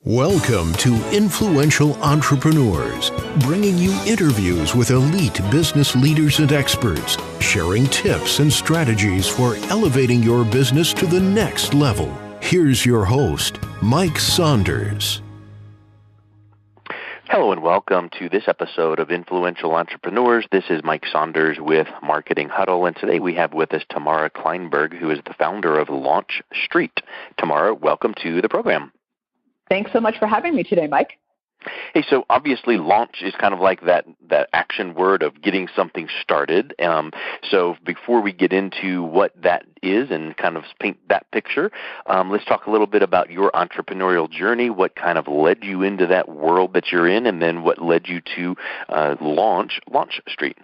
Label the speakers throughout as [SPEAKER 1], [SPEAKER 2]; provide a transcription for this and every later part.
[SPEAKER 1] Welcome to Influential Entrepreneurs, bringing you interviews with elite business leaders and experts, sharing tips and strategies for elevating your business to the next level. Here's your host, Mike Saunders.
[SPEAKER 2] Hello and welcome to this episode of Influential Entrepreneurs. This is Mike Saunders with Marketing Huddle, and today we have with us Tamara Kleinberg, who is the founder of LaunchStreet. Tamara, welcome to the program.
[SPEAKER 3] Thanks so much for having me today, Mike.
[SPEAKER 2] Hey, so obviously launch is kind of like that action word of getting something started. So before we get into what that is and kind of paint that picture, let's talk a little bit about your entrepreneurial journey, what kind of led you into that world that you're in, and then what led you to launch LaunchStreet.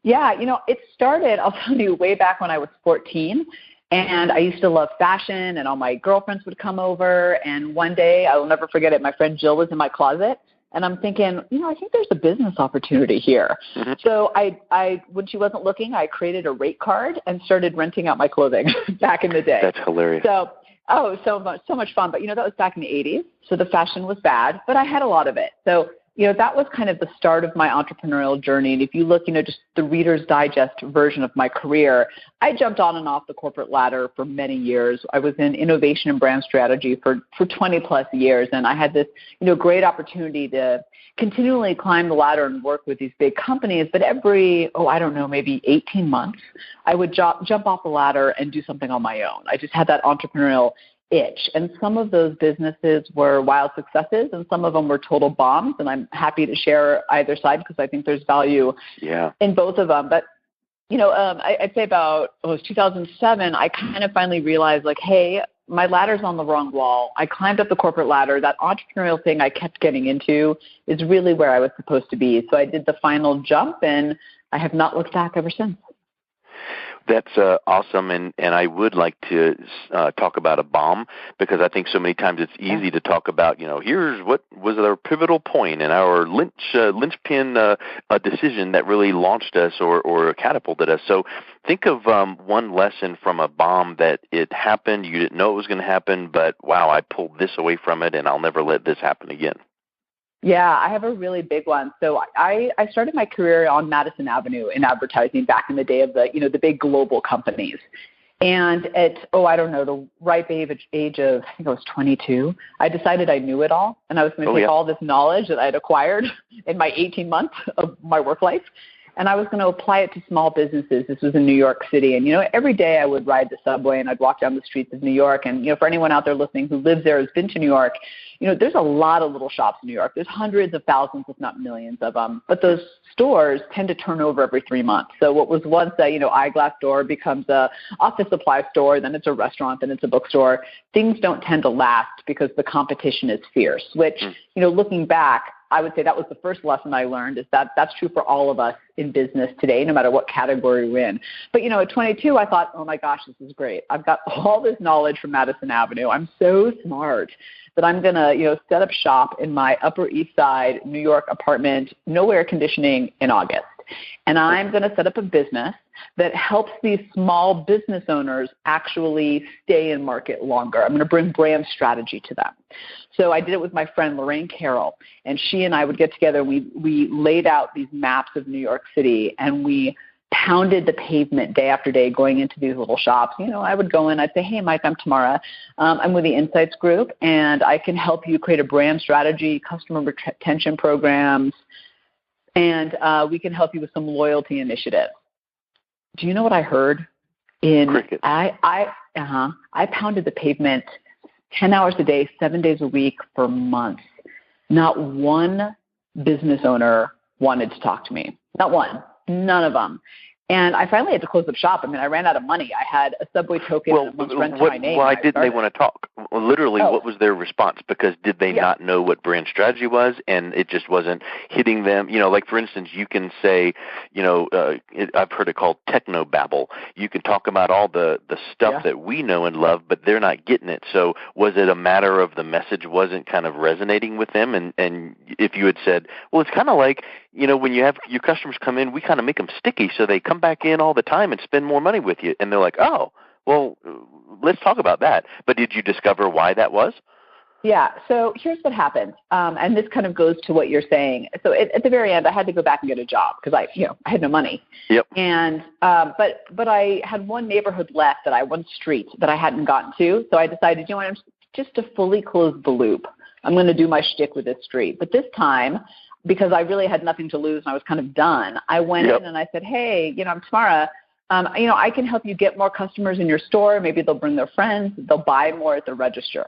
[SPEAKER 3] Yeah, it started, I'll tell you, way back when I was 14. And I used to love fashion, and all my girlfriends would come over. And one day, I will never forget it, my friend Jill was in my closet. And I'm thinking, I think there's a business opportunity here. Mm-hmm. So I, when she wasn't looking, I created a rate card and started renting out my clothing back in the day.
[SPEAKER 2] That's hilarious.
[SPEAKER 3] So much fun. But, that was back in the 80s. So the fashion was bad, but I had a lot of it. So that was kind of the start of my entrepreneurial journey. And if you look, just the Reader's Digest version of my career, I jumped on and off the corporate ladder for many years. I was in innovation and brand strategy for 20 plus years. And I had this, great opportunity to continually climb the ladder and work with these big companies. But every, maybe 18 months, I would jump off the ladder and do something on my own. I just had that entrepreneurial itch. And some of those businesses were wild successes and some of them were total bombs. And I'm happy to share either side because I think there's value in both of them. But, I'd say about 2007, I kind of finally realized hey, my ladder's on the wrong wall. I climbed up the corporate ladder. That entrepreneurial thing I kept getting into is really where I was supposed to be. So I did the final jump and I have not looked back ever since.
[SPEAKER 2] That's awesome, and I would like to talk about a bomb because I think so many times it's easy to talk about, here's what was our pivotal point and our linchpin decision that really launched us or catapulted us. So think of one lesson from a bomb that it happened, you didn't know it was going to happen, but wow, I pulled this away from it and I'll never let this happen again.
[SPEAKER 3] Yeah, I have a really big one. So I started my career on Madison Avenue in advertising back in the day of the big global companies. And at, the ripe age of, I think I was 22, I decided I knew it all. And I was going to take all this knowledge that I had acquired in my 18 months of my work life, and I was going to apply it to small businesses. This was in New York City. And, every day I would ride the subway and I'd walk down the streets of New York. And, for anyone out there listening who lives there, has been to New York, there's a lot of little shops in New York. There's hundreds of thousands, if not millions of them. But those stores tend to turn over every 3 months. So what was once a, eyeglass store becomes a office supply store, then it's a restaurant, then it's a bookstore. Things don't tend to last because the competition is fierce, which, looking back, I would say that was the first lesson I learned is that that's true for all of us in business today, no matter what category we're in. But, at 22, I thought, oh, my gosh, this is great. I've got all this knowledge from Madison Avenue. I'm so smart that I'm going to, set up shop in my Upper East Side New York apartment, no air conditioning in August. And I'm going to set up a business that helps these small business owners actually stay in market longer. I'm going to bring brand strategy to them. So I did it with my friend Lorraine Carroll, and she and I would get together. We laid out these maps of New York City, and we pounded the pavement day after day going into these little shops. I would go in, I'd say, hey, Mike, I'm Tamara. I'm with the Insights Group, and I can help you create a brand strategy, customer retention programs, and we can help you with some loyalty initiatives. Do you know what I heard?
[SPEAKER 2] Cricket.
[SPEAKER 3] I pounded the pavement 10 hours a day, 7 days a week for months. Not one business owner wanted to talk to me. Not one. None of them. And I finally had to close up shop. I ran out of money. I had a subway token and a month's rent to my name.
[SPEAKER 2] Why didn't they want to talk? Literally, what was their response? Because did they not know what brand strategy was, and it just wasn't hitting them? Like, for instance, you can say, I've heard it called technobabble. You can talk about all the stuff that we know and love, but they're not getting it. So was it a matter of the message wasn't kind of resonating with them? And if you had said, well, it's kind of like, when you have your customers come in, we kind of make them sticky so they come back in all the time and spend more money with you. And they're like, oh, well, let's talk about that. But did you discover why that was?
[SPEAKER 3] Yeah. So here's what happened. And this kind of goes to what you're saying. So at the very end, I had to go back and get a job because I had no money.
[SPEAKER 2] Yep.
[SPEAKER 3] And, but I had one neighborhood left one street that I hadn't gotten to. So I decided, just to fully close the loop, I'm going to do my shtick with this street. But this time, because I really had nothing to lose and I was kind of done, I went in and I said, hey, I'm Tamara. I can help you get more customers in your store. Maybe they'll bring their friends. They'll buy more at the register.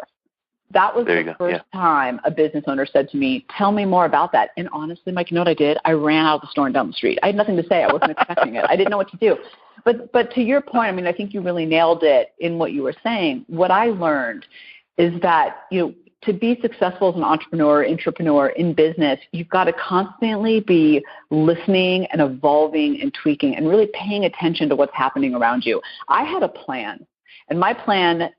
[SPEAKER 3] That was the first time a business owner said to me, tell me more about that. And honestly, Mike, you know what I did? I ran out of the store and down the street. I had nothing to say. I wasn't expecting it. I didn't know what to do. But to your point, I think you really nailed it in what you were saying. What I learned is that, to be successful as an intrapreneur in business, you've got to constantly be listening and evolving and tweaking and really paying attention to what's happening around you. I had a plan, and my plan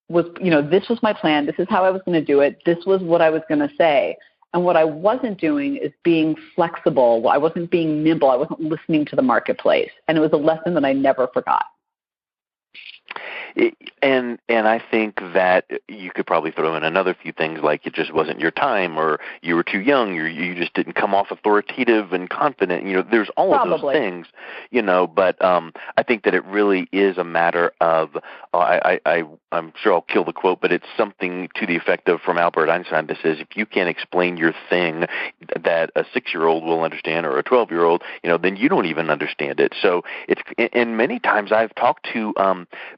[SPEAKER 3] was, this was my plan. This is how I was going to do it. This was what I was going to say. And what I wasn't doing is being flexible. I wasn't being nimble. I wasn't listening to the marketplace. And it was a lesson that I never forgot.
[SPEAKER 2] And I think that you could probably throw in another few things like it just wasn't your time, or you were too young, or you just didn't come off authoritative and confident. There's all of those things, but I think that it really is a matter of, I'm sure I'll kill the quote, but it's something to the effect of, from Albert Einstein, that says, if you can't explain your thing that a 6-year-old will understand or a 12-year-old, then you don't even understand it. So and many times I've talked to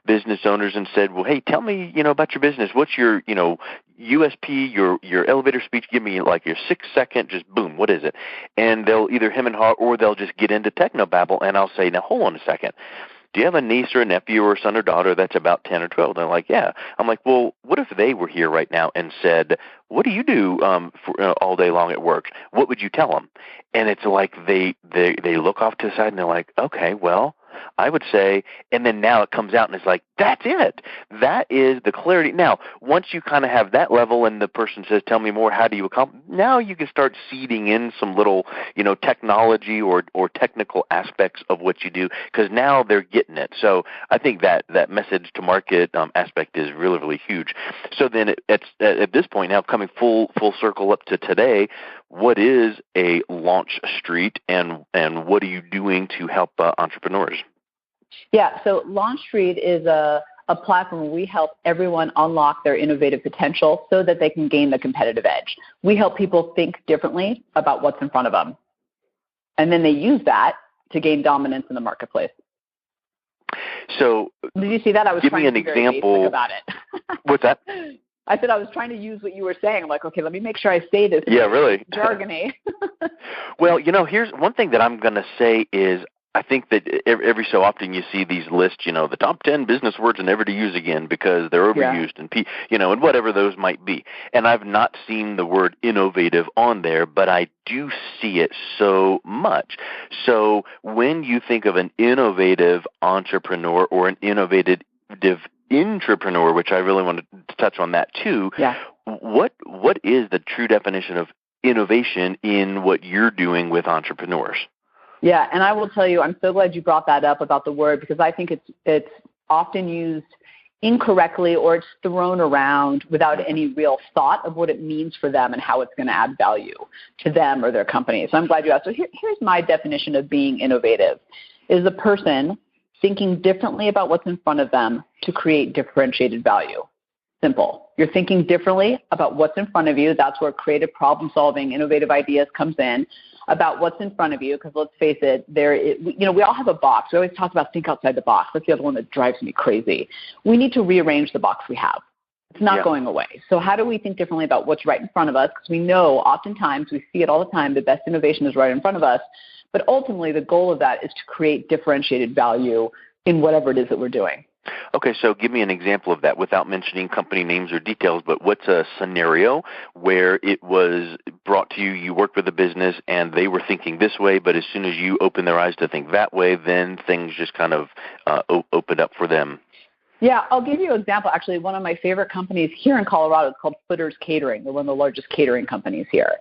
[SPEAKER 2] business owners and said, well, hey, tell me, about your business. What's your, USP, your elevator speech? Give me like your 6-second, just boom, what is it? And they'll either hem and haw, or they'll just get into technobabble, and I'll say, now hold on a second. Do you have a niece or a nephew or a son or daughter that's about 10 or 12? And they're like, yeah. I'm like, well, what if they were here right now and said, what do you do all day long at work? What would you tell them? And it's like they look off to the side and they're like, okay, well, I would say, and then now it comes out and it's like, that's it. That is the clarity. Now, once you kind of have that level and the person says, tell me more, how do you accomplish? Now you can start seeding in some little, technology or technical aspects of what you do, because now they're getting it. So I think that message to market aspect is really, really huge. So then at this point now, coming full circle up to today, what is a LaunchStreet, and what are you doing to help entrepreneurs?
[SPEAKER 3] Yeah, so LaunchStreet is a platform where we help everyone unlock their innovative potential so that they can gain the competitive edge. We help people think differently about what's in front of them, and then they use that to gain dominance in the marketplace.
[SPEAKER 2] So
[SPEAKER 3] did you see that? I was trying to be very basic about it.
[SPEAKER 2] What's that?
[SPEAKER 3] I said I was trying to use what you were saying. I'm like, okay, let me make sure I say this.
[SPEAKER 2] Yeah, really.
[SPEAKER 3] Jargony.
[SPEAKER 2] Well, here's one thing that I'm going to say is, I think that every so often you see these lists, the top 10 business words never to use again because they're overused, and and whatever those might be. And I've not seen the word innovative on there, but I do see it so much. So when you think of an innovative entrepreneur or an innovative intrapreneur, which I really want to touch on that too, what is the true definition of innovation in what you're doing with entrepreneurs?
[SPEAKER 3] Yeah, and I will tell you, I'm so glad you brought that up about the word, because I think it's often used incorrectly, or it's thrown around without any real thought of what it means for them and how it's going to add value to them or their company. So I'm glad you asked. So here's my definition of being innovative, is a person thinking differently about what's in front of them to create differentiated value. Simple. You're thinking differently about what's in front of you. That's where creative problem solving, innovative ideas comes in, about what's in front of you. Because let's face it, we all have a box. We always talk about think outside the box. That's the other one that drives me crazy. We need to rearrange the box we have. It's not going away. So how do we think differently about what's right in front of us? Because we know oftentimes, we see it all the time, the best innovation is right in front of us. But ultimately, the goal of that is to create differentiated value in whatever it is that we're doing.
[SPEAKER 2] Okay, so give me an example of that without mentioning company names or details, but what's a scenario where it was brought to you, you worked with a business, and they were thinking this way, but as soon as you open their eyes to think that way, then things just kind of opened up for them?
[SPEAKER 3] Yeah, I'll give you an example. Actually, one of my favorite companies here in Colorado is called Footer's Catering. They're one of the largest catering companies here.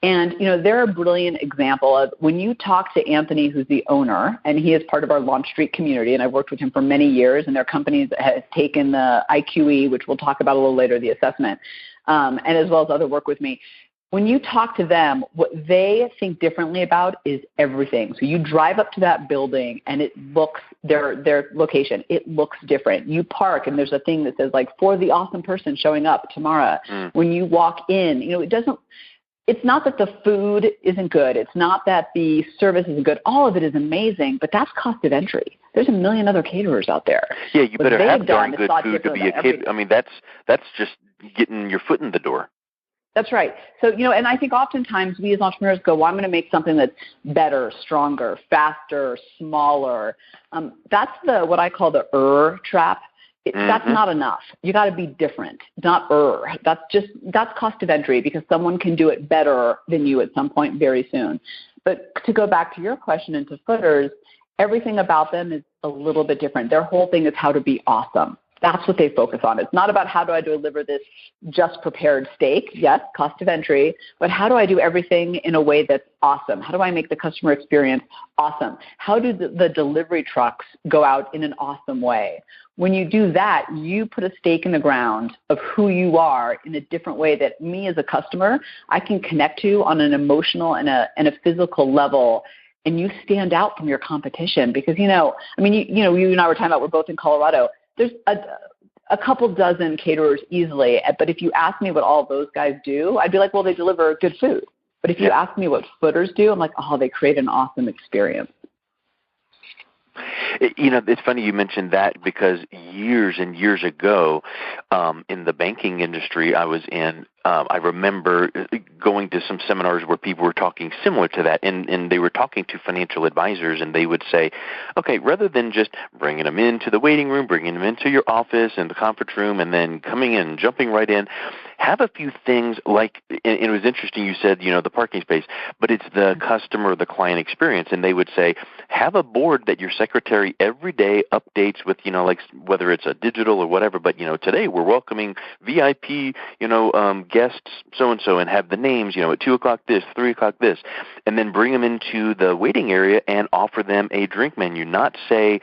[SPEAKER 3] And, they're a brilliant example of when you talk to Anthony, who's the owner, and he is part of our LaunchStreet community, and I've worked with him for many years, and their company has taken the IQE, which we'll talk about a little later, the assessment. and as well as other work with me. When you talk to them, what they think differently about is everything. So you drive up to that building and it looks, their location, it looks different. You park and there's a thing that says like, for the awesome person showing up, Tamara. When you walk in, it's not that the food isn't good. It's not that the service isn't good. All of it is amazing, but that's cost of entry. There's a million other caterers out there.
[SPEAKER 2] Yeah, you better have darn good food to be a caterer. I mean, that's just getting your foot in the door.
[SPEAKER 3] That's right. So, and I think oftentimes we as entrepreneurs go, well, I'm going to make something that's better, stronger, faster, smaller. That's what I call the trap. That's not enough. You got to be different, not That's cost of entry because someone can do it better than you at some point very soon. But to go back to your question into footers, everything about them is a little bit different. Their whole thing is how to be awesome. That's what they focus on. It's not about how do I deliver this just prepared steak, yes, cost of entry, but how do I do everything in a way that's awesome? How do I make the customer experience awesome? How do the delivery trucks go out in an awesome way? When you do that, you put a stake in the ground of who you are in a different way that me as a customer, I can connect to on an emotional and a physical level. And you stand out from your competition because, you and I were talking about we're both in Colorado. There's a couple dozen caterers easily, but if you ask me what all those guys do, I'd be like, well, they deliver good food. But if you ask me what footers do, I'm like, oh, they create an awesome experience.
[SPEAKER 2] It's funny you mentioned that because years and years ago in the banking industry I was in, I remember going to some seminars where people were talking similar to that, and they were talking to financial advisors, and they would say, okay, rather than just bringing them into the waiting room, bringing them into your office and the conference room, and then coming in and jumping right in, have a few things like, and it was interesting you said, the parking space, but it's the customer, the client experience, and they would say, have a board that your secretary every day updates with, like whether it's a digital or whatever, but, today we're welcoming VIP, guests so-and-so and have the names, at 2 o'clock this, 3 o'clock this, and then bring them into the waiting area and offer them a drink menu. Not say,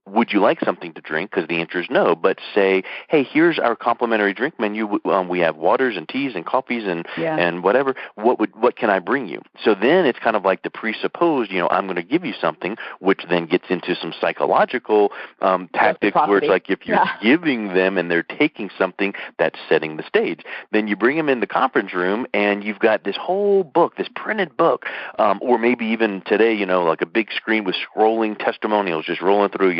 [SPEAKER 2] would you like something to drink, because the answer is no, but say, hey, here's our complimentary drink menu. We have waters and teas and coffees and whatever. What can I bring you? So then it's kind of like the presupposed, I'm going to give you something, which then gets into some psychological tactics where it's like if you're giving them and they're taking something, that's setting the stage. Then you bring them in the conference room and you've got this whole book, this printed book, or maybe even today, like a big screen with scrolling testimonials just rolling through,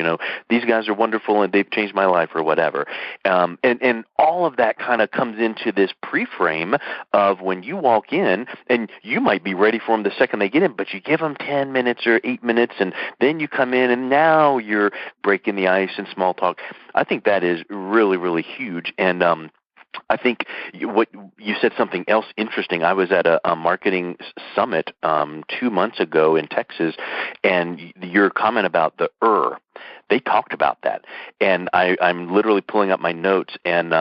[SPEAKER 2] these guys are wonderful and they've changed my life or whatever. And all of that kind of comes into this pre-frame of when you walk in, and you might be ready for them the second they get in, but you give them 10 minutes or 8 minutes, and then you come in and now you're breaking the ice and small talk. I think that is really, really huge. And I think what you said something else interesting. I was at a marketing summit 2 months ago in Texas, and your comment about the they talked about that. And I'm literally pulling up my notes, and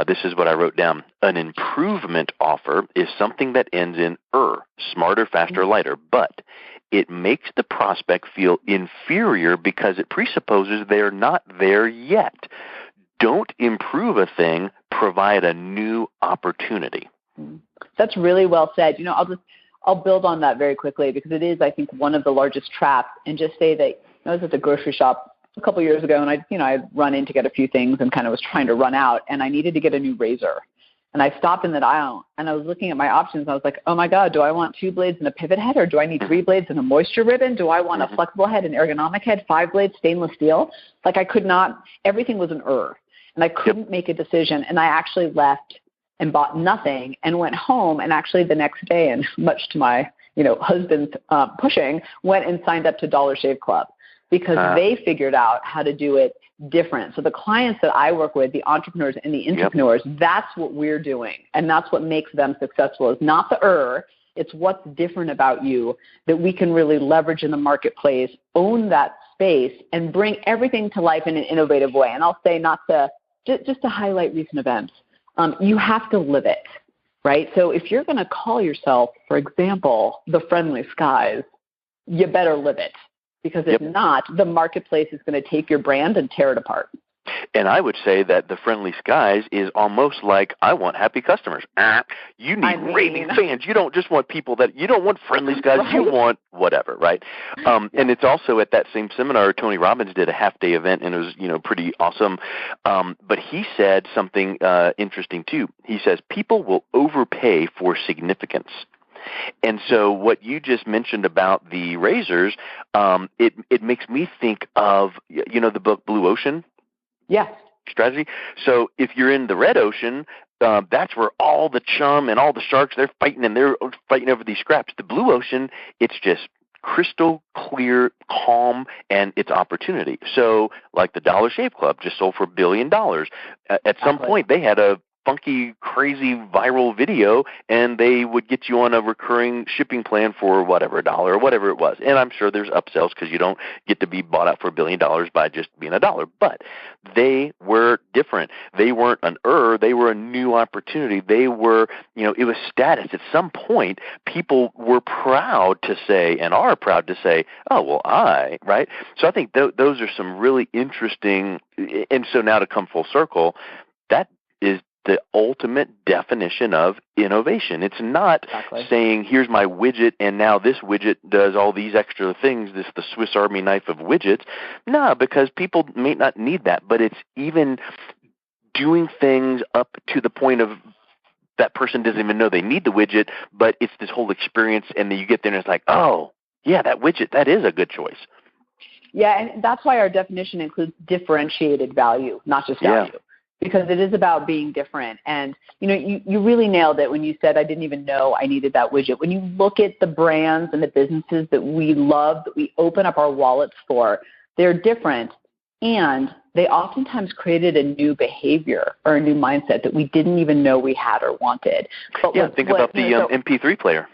[SPEAKER 2] this is what I wrote down. An improvement offer is something that ends in smarter, faster, lighter, but it makes the prospect feel inferior because it presupposes they're not there yet. Don't improve a thing, provide a new opportunity.
[SPEAKER 3] That's really well said. I'll build on that very quickly because it is, I think, one of the largest traps, and just say that I was at the grocery shop a couple years ago, and I'd run in to get a few things and kind of was trying to run out, and I needed to get a new razor. And I stopped in that aisle, and I was looking at my options, and I was like, oh, my God, do I want 2 blades and a pivot head, or do I need 3 blades and a moisture ribbon? Do I want a flexible head, an ergonomic head, 5 blades, stainless steel? Like I could not – everything was an and I couldn't make a decision, and I actually left and bought nothing and went home, and actually the next day, and much to my husband's pushing, went and signed up to Dollar Shave Club because they figured out how to do it different. So the clients that I work with, the entrepreneurs and the intrapreneurs, that's what we're doing, and that's what makes them successful. Is not the it's what's different about you that we can really leverage in the marketplace, own that space, and bring everything to life in an innovative way. And I'll say, just to highlight recent events, you have to live it, right? So if you're going to call yourself, for example, the Friendly Skies, you better live it. Because if not, the marketplace is going to take your brand and tear it apart.
[SPEAKER 2] And I would say that the friendly skies is almost like, I want happy customers. You need raving fans. You don't just want people you don't want friendly skies. Right. You want whatever, right? And it's also at that same seminar, Tony Robbins did a half-day event, and it was, pretty awesome. But he said something interesting, too. He says, people will overpay for significance. And so what you just mentioned about the razors, it makes me think of, the book Blue Ocean?
[SPEAKER 3] Yes.
[SPEAKER 2] Strategy. So if you're in the red ocean, that's where all the chum and all the sharks, they're fighting over these scraps. The blue ocean, it's just crystal clear, calm, and it's opportunity. So like the Dollar Shave Club just sold for $1 billion. At some point, they had a funky, crazy viral video, and they would get you on a recurring shipping plan for whatever, $1 or whatever it was. And I'm sure there's upsells because you don't get to be bought out for $1 billion by just being $1. But they were different. They weren't they were a new opportunity. They were, it was status. At some point, people were proud to say, and are proud to say, oh, well, right? So I think those are some really interesting, and so now to come full circle, that is the ultimate definition of innovation. It's not saying, here's my widget, and now this widget does all these extra things, the Swiss Army knife of widgets. No, because people may not need that, but it's even doing things up to the point of that person doesn't even know they need the widget, but it's this whole experience, and then you get there and it's like, oh, yeah, that widget, that is a good choice.
[SPEAKER 3] Yeah, and that's why our definition includes differentiated value, not just value. Yeah. Because it is about being different. And, you really nailed it when you said I didn't even know I needed that widget. When you look at the brands and the businesses that we love, that we open up our wallets for, they're different. And they oftentimes created a new behavior or a new mindset that we didn't even know we had or wanted. But
[SPEAKER 2] think about the MP3 player.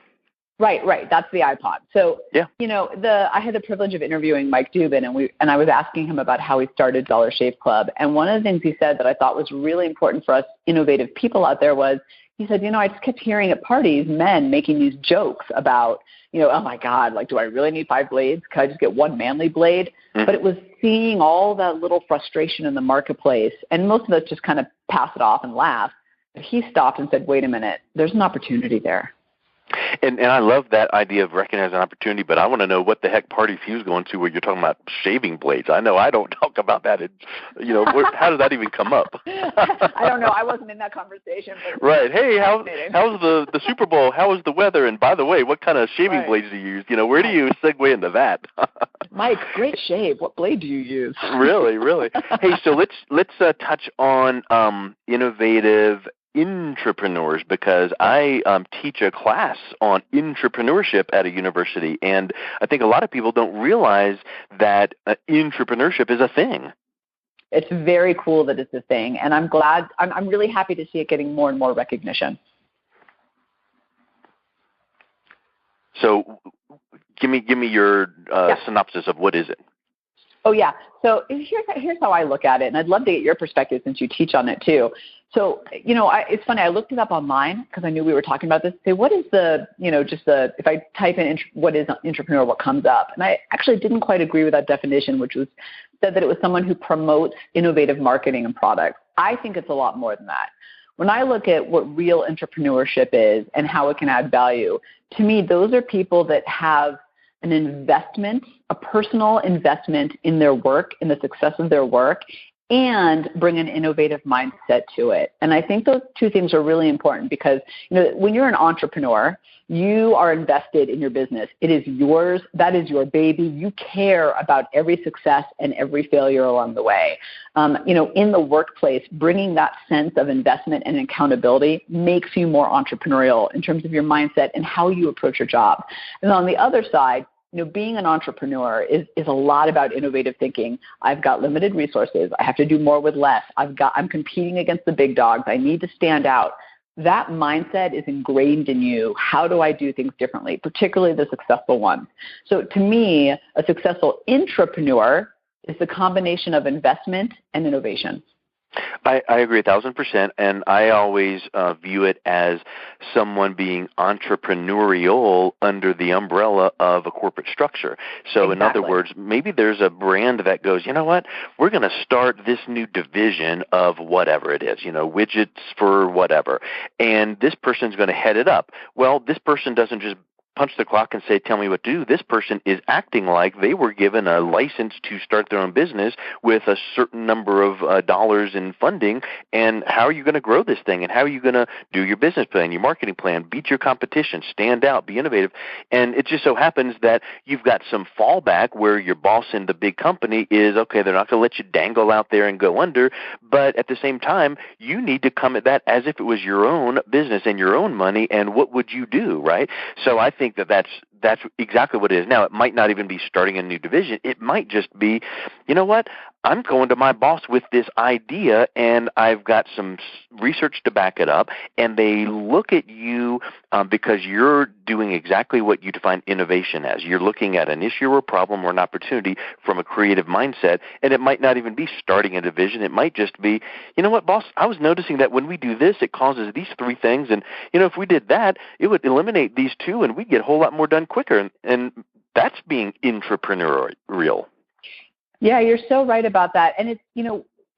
[SPEAKER 3] Right. That's the iPod. So,
[SPEAKER 2] yeah.
[SPEAKER 3] I had the privilege of interviewing Mike Dubin, and I was asking him about how he started Dollar Shave Club. And one of the things he said that I thought was really important for us innovative people out there was, he said, I just kept hearing at parties men making these jokes about, oh my God, do I really need 5 blades? Could I just get one manly blade? Mm-hmm. But it was seeing all that little frustration in the marketplace, and most of us just kind of pass it off and laugh. But he stopped and said, wait a minute, there's an opportunity there.
[SPEAKER 2] And I love that idea of recognizing opportunity, but I want to know what the heck parties he was going to where you're talking about shaving blades. I know I don't talk about that. How does that even come up?
[SPEAKER 3] I don't know. I wasn't in that conversation. But
[SPEAKER 2] right. Hey, how's the Super Bowl? How was the weather? And by the way, what kind of shaving blades do you use? Where do you segue into that?
[SPEAKER 3] Mike, great shave. What blade do you use?
[SPEAKER 2] Really. Hey, so let's touch on innovative intrapreneurs, because I teach a class on intrapreneurship at a university, and I think a lot of people don't realize that intrapreneurship is a thing.
[SPEAKER 3] It's very cool that it's a thing, and I'm glad. I'm really happy to see it getting more and more recognition.
[SPEAKER 2] So, give me your synopsis of what is it.
[SPEAKER 3] Oh, yeah. So here's how I look at it, and I'd love to get your perspective since you teach on it too. So, it's funny. I looked it up online because I knew we were talking about this. Say, what is if I type in what is intrapreneur, what comes up? And I actually didn't quite agree with that definition, which said that it was someone who promotes innovative marketing and products. I think it's a lot more than that. When I look at what real intrapreneurship is and how it can add value, to me, those are people that have an investment, a personal investment in their work, in the success of their work, and bring an innovative mindset to it. And I think those two things are really important because, when you're an entrepreneur, you are invested in your business. It is yours. That is your baby. You care about every success and every failure along the way. In the workplace, bringing that sense of investment and accountability makes you more entrepreneurial in terms of your mindset and how you approach your job. And on the other side, being an entrepreneur is a lot about innovative thinking. I've got limited resources. I have to do more with less. I'm competing against the big dogs. I need to stand out. That mindset is ingrained in you. How do I do things differently, particularly the successful ones? So to me, a successful intrapreneur is the combination of investment and innovation.
[SPEAKER 2] I agree 1,000%, and I always view it as someone being entrepreneurial under the umbrella of a corporate structure. So in other words, maybe there's a brand that goes, you know what, we're going to start this new division of whatever it is, widgets for whatever, and this person's going to head it up. Well, this person doesn't just punch the clock and say, tell me what to do. This person is acting like they were given a license to start their own business with a certain number of dollars in funding. And how are you going to grow this thing? And how are you going to do your business plan, your marketing plan, beat your competition, stand out, be innovative? And it just so happens that you've got some fallback where your boss in the big company is, okay, they're not going to let you dangle out there and go under. But at the same time, you need to come at that as if it was your own business and your own money. And what would you do, right? So I think that's exactly what it is. Now, it might not even be starting a new division. It might just be, you know what, I'm going to my boss with this idea, and I've got some research to back it up, and they look at you because you're doing exactly what you define innovation as. You're looking at an issue or a problem or an opportunity from a creative mindset, and it might not even be starting a division. It might just be, you know what, boss, I was noticing that when we do this, it causes these three things, and, if we did that, it would eliminate these two, and we'd get a whole lot more done quicker, and that's being intrapreneurial.
[SPEAKER 3] Yeah, you're so right about that. And it's,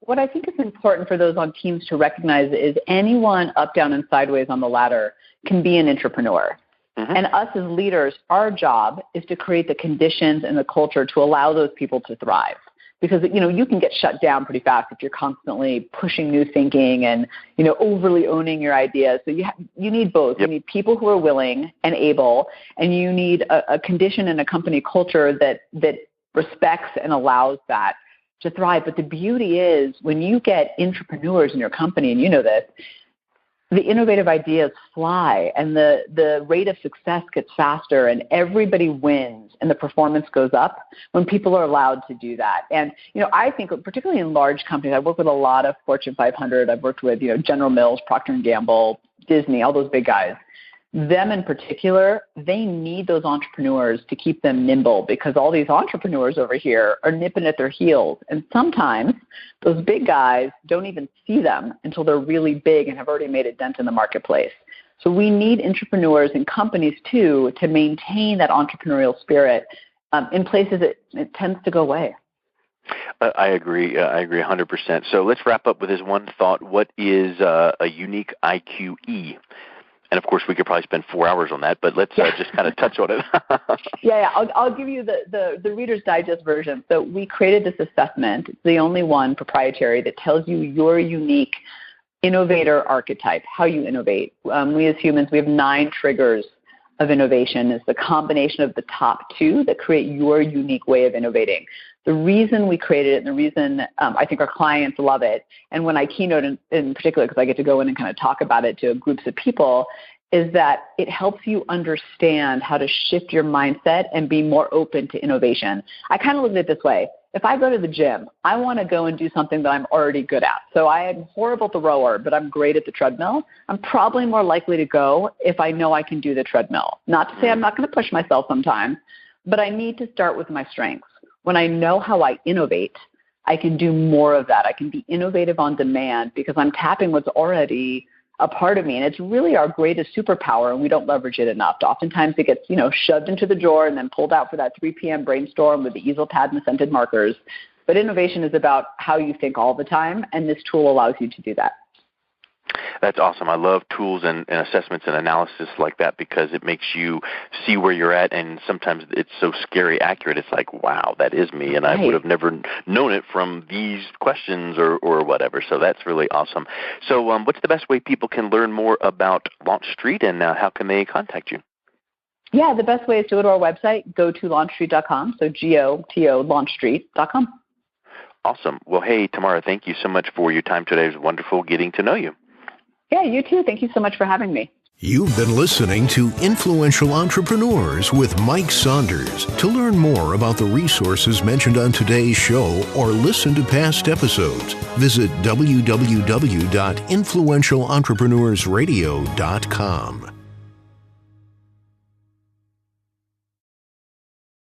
[SPEAKER 3] what I think is important for those on teams to recognize is anyone up, down, and sideways on the ladder can be an intrapreneur. Mm-hmm. And us as leaders, our job is to create the conditions and the culture to allow those people to thrive. Because, you can get shut down pretty fast if you're constantly pushing new thinking and, overly owning your ideas. So you need both. Yep. You need people who are willing and able, and you need a condition and a company culture that respects and allows that to thrive. But the beauty is when you get intrapreneurs in your company, and you know this, the innovative ideas fly and the rate of success gets faster and everybody wins and the performance goes up when people are allowed to do that. And, I think particularly in large companies, I work with a lot of Fortune 500. I've worked with, General Mills, Procter & Gamble, Disney, all those big guys. Them in particular, they need those entrepreneurs to keep them nimble because all these entrepreneurs over here are nipping at their heels. And sometimes those big guys don't even see them until they're really big and have already made a dent in the marketplace. So we need entrepreneurs in companies, too, to maintain that entrepreneurial spirit in places it tends to go away.
[SPEAKER 2] I agree. I agree 100%. So let's wrap up with this one thought. What is a unique IQE? And, of course, we could probably spend 4 hours on that, but let's just kind of touch on it.
[SPEAKER 3] I'll give you the Reader's Digest version. So we created this assessment. It's the only one proprietary that tells you your unique innovator archetype, how you innovate. We as humans, we have 9 triggers of innovation. It's the combination of the top 2 that create your unique way of innovating. The reason we created it and the reason I think our clients love it, and when I keynote in particular, because I get to go in and kind of talk about it to groups of people, is that it helps you understand how to shift your mindset and be more open to innovation. I kind of look at it this way. If I go to the gym, I want to go and do something that I'm already good at. So I am horrible at the rower, but I'm great at the treadmill. I'm probably more likely to go if I know I can do the treadmill. Not to say I'm not going to push myself sometimes, but I need to start with my strengths. When I know how I innovate, I can do more of that. I can be innovative on demand because I'm tapping what's already a part of me. And it's really our greatest superpower, and we don't leverage it enough. Oftentimes it gets, shoved into the drawer and then pulled out for that 3 p.m. brainstorm with the easel pad and the scented markers. But innovation is about how you think all the time, and this tool allows you to do that.
[SPEAKER 2] That's awesome. I love tools and assessments and analysis like that because it makes you see where you're at, and sometimes it's so scary accurate. It's like, wow, that is me, and I would have never known it from these questions or whatever. So that's really awesome. So what's the best way people can learn more about LaunchStreet, and how can they contact you?
[SPEAKER 3] Yeah, the best way is to go to our website, go to LaunchStreet.com, so GOTO, LaunchStreet.com.
[SPEAKER 2] Awesome. Well, hey, Tamara, thank you so much for your time today. It was wonderful getting to know you.
[SPEAKER 3] Yeah, you too. Thank you so much for having me.
[SPEAKER 1] You've been listening to Influential Entrepreneurs with Mike Saunders. To learn more about the resources mentioned on today's show or listen to past episodes, visit www.influentialentrepreneurssradio.com.